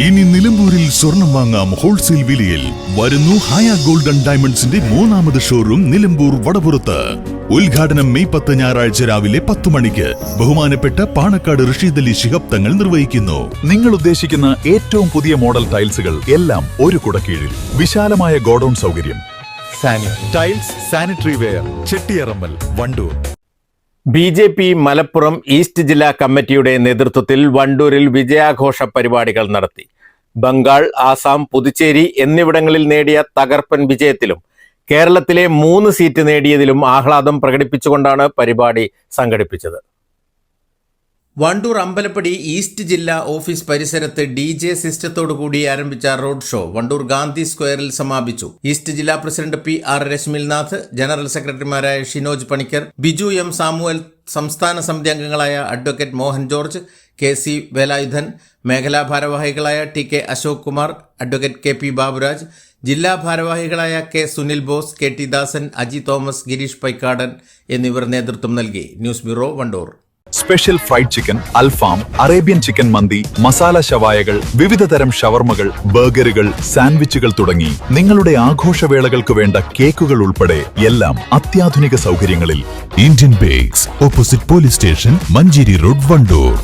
ഇനി നിലമ്പൂരിൽ സ്വർണം വാങ്ങാം ഹോൾസെയിൽ വിലയിൽ. വരുന്നു ഹയ ഗോൾഡൻ ഡയമണ്ട്സിന്റെ 3ാമത് ഷോറൂം നിലമ്പൂർ വടപുറത്ത്. ഉദ്ഘാടനം മെയ് 10 ഞായറാഴ്ച രാവിലെ 10 മണിക്ക്. ബഹുമാനപ്പെട്ട പാണക്കാട് റഷീദ് അലി ശിഹാബ് തങ്ങൾ നിർവഹിക്കുന്നു. നിങ്ങൾ ഉദ്ദേശിക്കുന്ന ഏറ്റവും പുതിയ മോഡൽ ടൈൽസുകൾ എല്ലാം ഒരു കുടക്കീഴിൽ. വിശാലമായ ഗോഡൌൺ സൗകര്യം. Tiles, sanitary ware, Chettiyarammal, Wandoor. BJP. Malappuram east ജില്ലാ കമ്മിറ്റിയുടെ നേതൃത്വത്തിൽ വണ്ടൂരിൽ വിജയാഘോഷ പരിപാടികൾ നടത്തി. ബംഗാൾ, ആസാം, പുതുച്ചേരി എന്നിവിടങ്ങളിൽ നേടിയ തകർപ്പൻ വിജയത്തിലും കേരളത്തിലെ 3 സീറ്റ് നേടിയതിലും ആഹ്ലാദം പ്രകടിപ്പിച്ചുകൊണ്ടാണ് പരിപാടി സംഘടിപ്പിച്ചത്. വണ്ടൂർ അമ്പലപ്പടി ഈസ്റ്റ് ജില്ലാ ഓഫീസ് പരിസരത്ത് DJ സിസ്റ്റത്തോടു കൂടി ആരംഭിച്ച റോഡ് ഷോ വണ്ടൂർ ഗാന്ധി സ്ക്വയറിൽ സമാപിച്ചു. ഈസ്റ്റ് ജില്ലാ പ്രസിഡന്റ് PR രശ്മിൽനാഥ്, ജനറൽ സെക്രട്ടറിമാരായ ഷിനോജ് പണിക്കർ, ബിജു M. സാമുവൽ, സംസ്ഥാന സമിതി അംഗങ്ങളായ advocate Mohan George, KC Velayudhan, മേഖലാ ഭാരവാഹികളായ TK Ashok Kumar, advocate KP Baburaj, ജില്ലാ ഭാരവാഹികളായ K. Sunil Bose, KT Dasan, Aji Thomas, Girish Paikkadan എന്നിവർ നേതൃത്വം നൽകി. News bureau, Wandoor. Special fried chicken, അൽഫാം, അറേബ്യൻ ചിക്കൻ മന്തി, മസാല ഷവായകൾ, വിവിധ തരം ഷവർമകൾ, ബർഗറുകൾ, സാൻഡ്വിച്ചുകൾ തുടങ്ങി നിങ്ങളുടെ ആഘോഷവേളകൾക്ക് വേണ്ട കേക്കുകൾ ഉൾപ്പെടെ എല്ലാം അത്യാധുനിക സൗകര്യങ്ങളിൽ. Indian bakes, opposite police station, Manjeri road, Wandoor.